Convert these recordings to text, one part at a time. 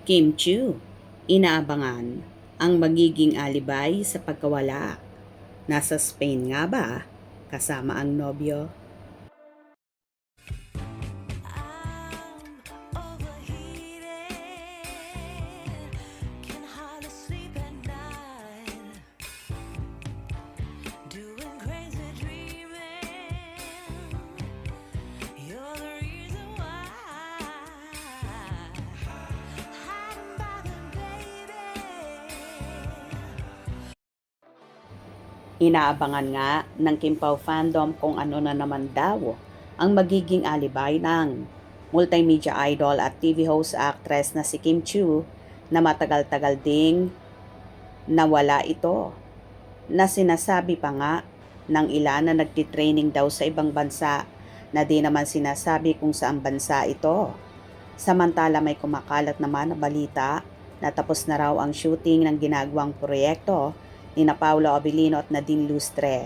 Kim Chiu, inaabangan ang magiging alibay sa pagkawala. Nasa Spain nga ba kasama ang nobyo? Inaabangan nga ng Kim Pao fandom kung ano na naman daw ang magiging alibay ng multimedia idol at TV host actress na si Kim Chiu na matagal-tagal ding nawala ito. Na sinasabi pa nga ng ilan na nagtitraining daw sa ibang bansa na di naman sinasabi kung saan bansa ito. Samantala may kumakalat naman na balita na tapos na raw ang shooting ng ginagawang proyekto ni na Paolo Abilino at Nadine Lustre,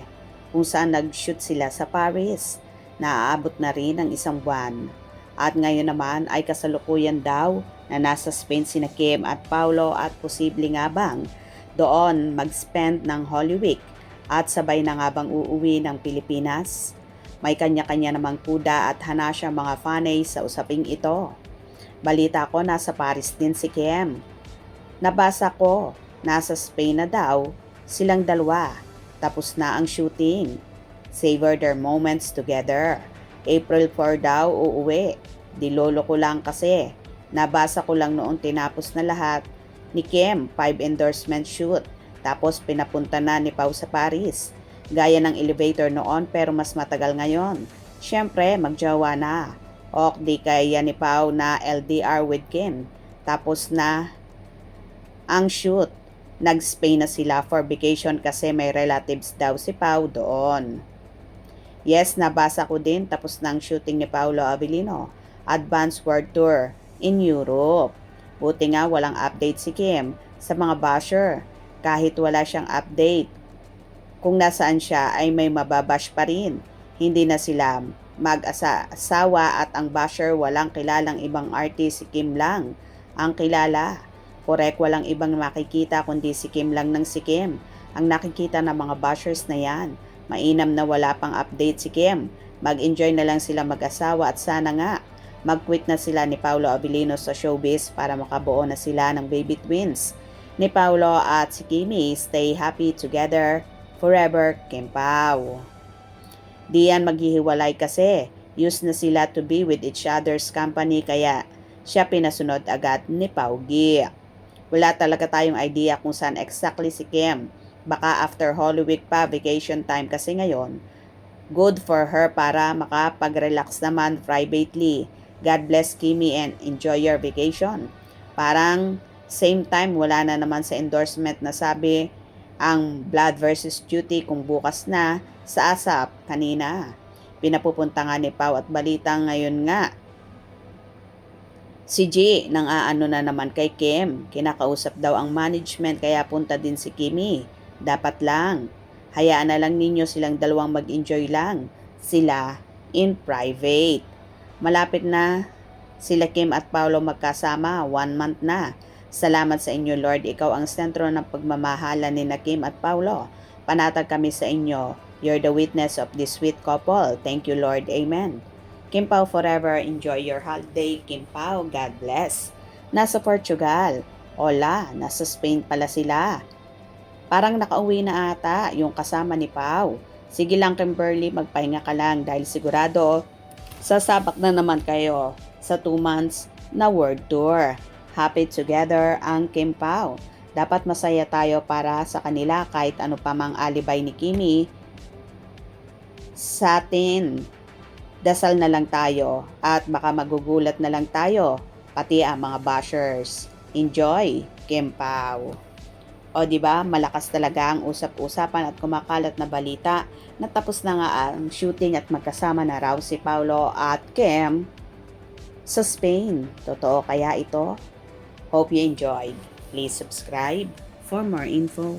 kung saan nag-shoot sila sa Paris, na aabot na rin ng isang buwan. At ngayon naman ay kasalukuyan daw na nasa Spain sina Kim at Paolo at posible nga bang doon mag-spend ng Holy Week at sabay na nga bang uuwi ng Pilipinas. May kanya-kanya namang kuda at hanasya mga fanay sa usaping ito. Balita ko nasa Paris din si Kim. Nabasa ko nasa Spain na daw silang dalawa. Tapos na ang shooting. Savor their moments together. April 4 daw uuwi. Dilolo ko lang kasi. Nabasa ko lang noon tinapos na lahat ni Kim 5 endorsement shoot. Tapos pinapunta na ni Pao sa Paris. Gaya ng elevator noon pero mas matagal ngayon. Siyempre magjawa na. Ok di kaya ni Pao na LDR with Kim. Tapos na ang shoot. Nag-Spain na sila for vacation kasi may relatives daw si Pao doon. Yes, nabasa ko din tapos ng shooting ni Paolo Abilino. Advance World Tour in Europe. Buti nga walang update si Kim sa mga basher. Kahit wala siyang update, kung nasaan siya ay may mababash pa rin. Hindi na sila mag-asawa at ang basher walang kilalang ibang artist, si Kim lang ang kilala. Correct, walang ibang makikita kundi si Kim lang ng si Kim. Ang nakikita ng mga bashers na yan. Mainam na wala pang update si Kim. Mag-enjoy na lang sila mag-asawa at sana nga mag-quit na sila ni Paolo Abilino sa showbiz para makabuo na sila ng baby twins. Ni Paolo at si Kimi, stay happy together forever, Kim Pao. Di yan maghihiwalay kasi used na sila to be with each other's company kaya siya pinasunod agad ni Pao Gi. Wala talaga tayong idea kung saan exactly si Kim. Baka after Holy Week pa, vacation time kasi ngayon. Good for her para makapag-relax naman privately. God bless Kimi and enjoy your vacation. Parang same time wala na naman sa endorsement na sabi ang Blood versus Duty kung bukas na sa ASAP kanina. Pinapupunta nga ni Pao at balita ngayon nga si G nang aano na naman kay Kim. Kinakausap daw ang management kaya punta din si Kimi. Dapat lang. Hayaan na lang ninyo silang dalawang mag-enjoy lang. Sila in private. Malapit na sila Kim at Paolo magkasama. 1 month na. Salamat sa inyo Lord. Ikaw ang sentro ng pagmamahalan ni Kim at Paolo. Panatag kami sa inyo. You're the witness of this sweet couple. Thank you Lord. Amen. Kim Pao forever, enjoy your holiday. Kim Pao, God bless. Nasa Portugal. Hola, nasa Spain pala sila. Parang nakauwi na ata yung kasama ni Pao. Sige lang Kimberly, magpahinga ka lang dahil sigurado sasabak na naman kayo sa 2 months na world tour. Happy together ang Kim Pao. Dapat masaya tayo para sa kanila kahit ano pa mang alibay ni Kimi sa atin. Dasal na lang tayo at baka magugulat na lang tayo, pati ang mga bashers. Enjoy, Kim Pao. O di ba, malakas talaga ang usap-usapan at kumakalat na balita na tapos na nga ang shooting at magkasama na raw si Paolo at Kim sa Spain. Totoo kaya ito? Hope you enjoyed. Please subscribe for more info.